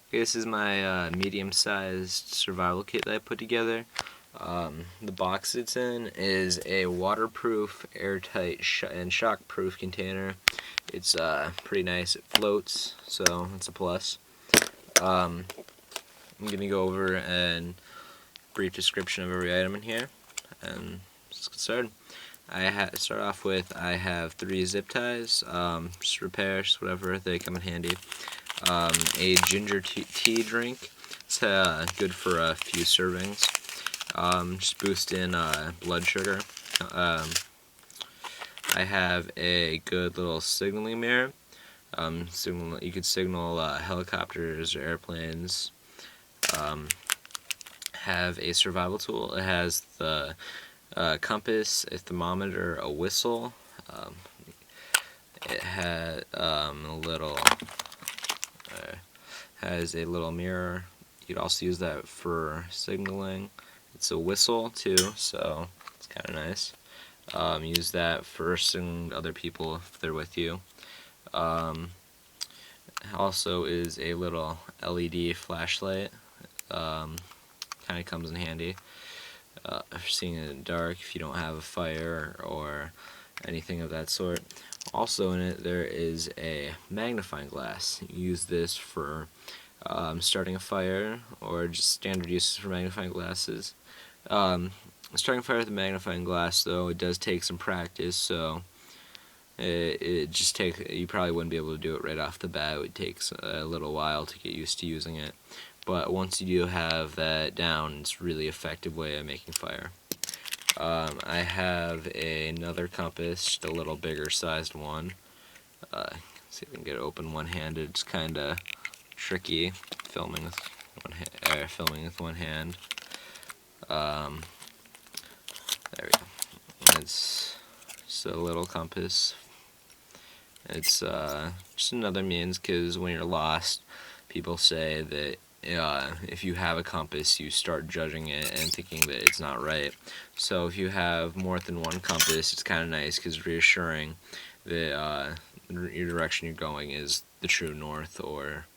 Okay, this is my medium-sized survival kit that I put together. The box it's in is a waterproof, airtight, and shock-proof container. It's pretty nice. It floats, so that's a plus. I'm going to go over a brief description of every item in here, and let's get started. Start off with, I have 3 zip ties, just repairs, whatever, they come in handy. A ginger tea drink. It's good for a few servings. Just boost in blood sugar. I have a good little signaling mirror. You could signal helicopters or airplanes. Have a survival tool. It has the compass, a thermometer, a whistle. It had has a little mirror. You could also use that for signaling. It's a whistle too, so it's kind of nice. Use that for signaling other people if they're with you. Also is a little LED flashlight. Kind of comes in handy for seeing in the dark if you don't have a fire or anything of that sort. Also in it there is a magnifying glass. You use this for starting a fire or just standard uses for magnifying glasses. Starting a fire with a magnifying glass, though, it does take some practice, so you probably wouldn't be able to do it right off the bat. It would take a little while to get used to using it. But once you do have that down, it's a really effective way of making fire. I have another compass, just a little bigger sized one. See if I can get it open one-handed. It's kind of tricky filming with one hand. There we go. It's just a little compass. It's just another means, because when you're lost, people say that if you have a compass, you start judging it and thinking that it's not right. So if you have more than one compass, it's kind of nice because it's reassuring that your direction you're going is the true north, or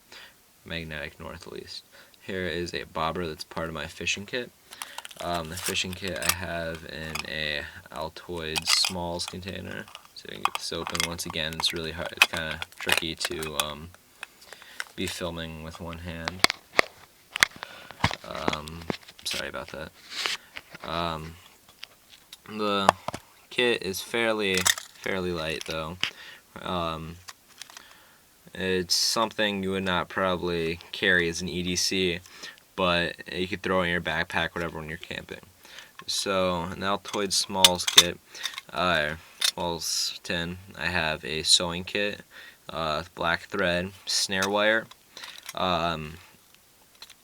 magnetic north at least. Here is a bobber that's part of my fishing kit. The fishing kit I have in a Altoids Smalls container. So you can get this open. Once again, it's really hard. It's kind of tricky to be filming with one hand. Sorry about that. The kit is fairly light, though. It's something you would not probably carry as an EDC, but you could throw in your backpack, whatever, when you're camping. So, an Altoids Smalls kit, Smalls tin, I have a sewing kit, black thread, snare wire,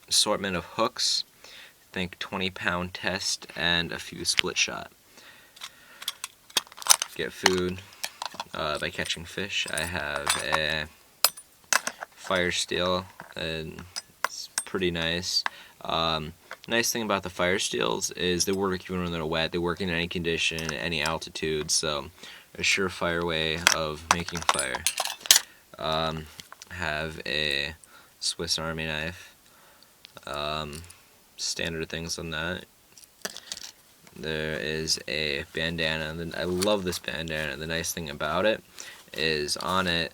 assortment of hooks, I think 20-pound test, and a few split shot. Get food by catching fish. I have a fire steel, and it's pretty nice. Nice thing about the fire steels is they work even when they're wet. They work in any condition, any altitude, so a surefire way of making fire. Have a Swiss Army knife. Standard things on that. There is a bandana. I love this bandana. The nice thing about it is on it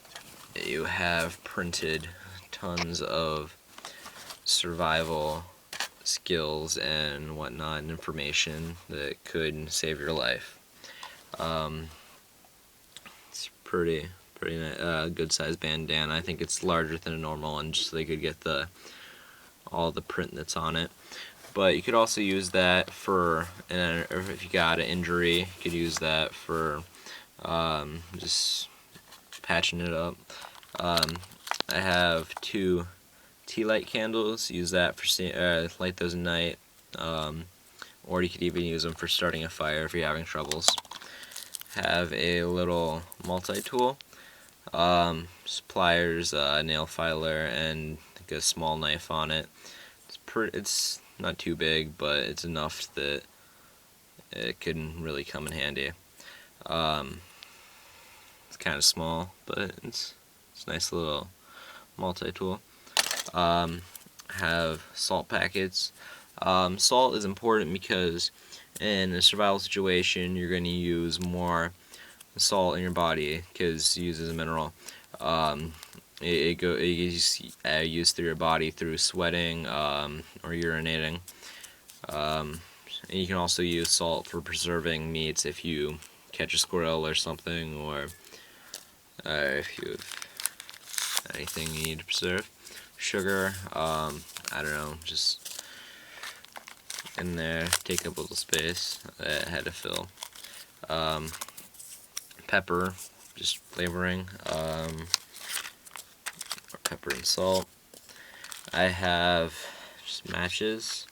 you have printed tons of survival skills and whatnot, and information that could save your life. It's pretty good sized bandana. I think it's larger than a normal one, just so they could get all the print that's on it. But you could also use that for, if you got an injury, you could use that for just patching it up. I have 2 tea light candles. Use that for light those at night, or you could even use them for starting a fire if you're having troubles. Have a little multi-tool, pliers, nail filer, and like a small knife on it. It's not too big, but it's enough that it can really come in handy. It's kind of small, but it's a nice little multi-tool. Have salt packets. Salt is important because in a survival situation you're going to use more salt in your body because it uses a mineral. It is used through your body through sweating or urinating. And you can also use salt for preserving meats if you catch a squirrel or something, or if you have anything you need to preserve. Sugar, I don't know, just in there, take up a little space that I had to fill. Pepper, just flavoring, pepper and salt. I have just matches.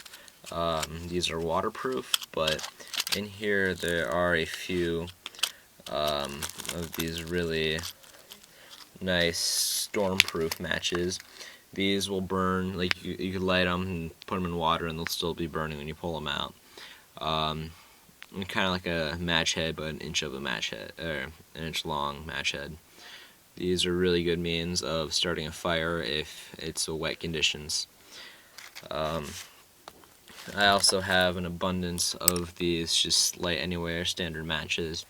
These are waterproof, but in here there are a few of these really nice stormproof matches. These will burn, like you could light them and put them in water and they'll still be burning when you pull them out. Kind of like a match head, but an inch of a match head, or an inch long match head. These are really good means of starting a fire if it's wet conditions. I also have an abundance of these just light anywhere standard matches.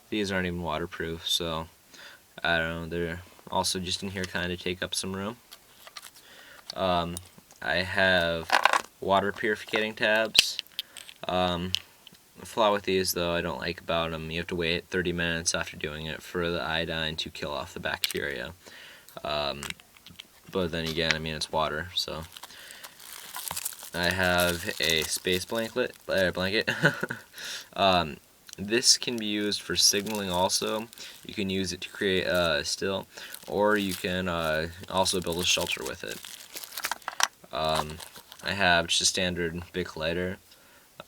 These aren't even waterproof, so I don't know, they're also just in here kind of take up some room. I have water purificating tabs. The flaw with these, though, I don't like about them, you have to wait 30 minutes after doing it for the iodine to kill off the bacteria. But then again, I mean, it's water, so. I have a space blanket. This can be used for signaling also. You can use it to create a still, or you can also build a shelter with it. I have just a standard Bic lighter.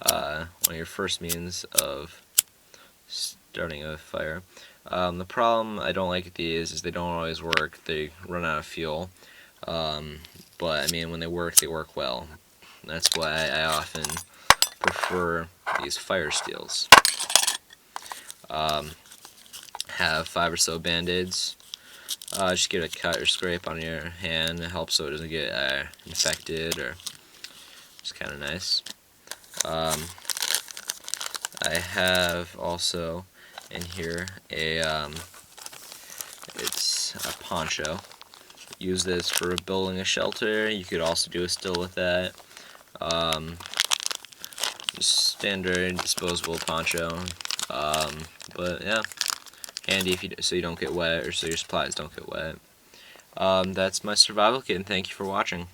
One of your first means of starting a fire. The problem I don't like with these is they don't always work. They run out of fuel. But I mean, when they work well. That's why I often prefer these fire steels. Have 5 or so band-aids. Just get a cut or scrape on your hand. It helps so it doesn't get infected, or it's kind of nice. I have also in here it's a poncho. Use this for building a shelter. You could also do a still with that. Just standard disposable poncho. But yeah, handy if so you don't get wet, or so your supplies don't get wet. That's my survival kit, and thank you for watching.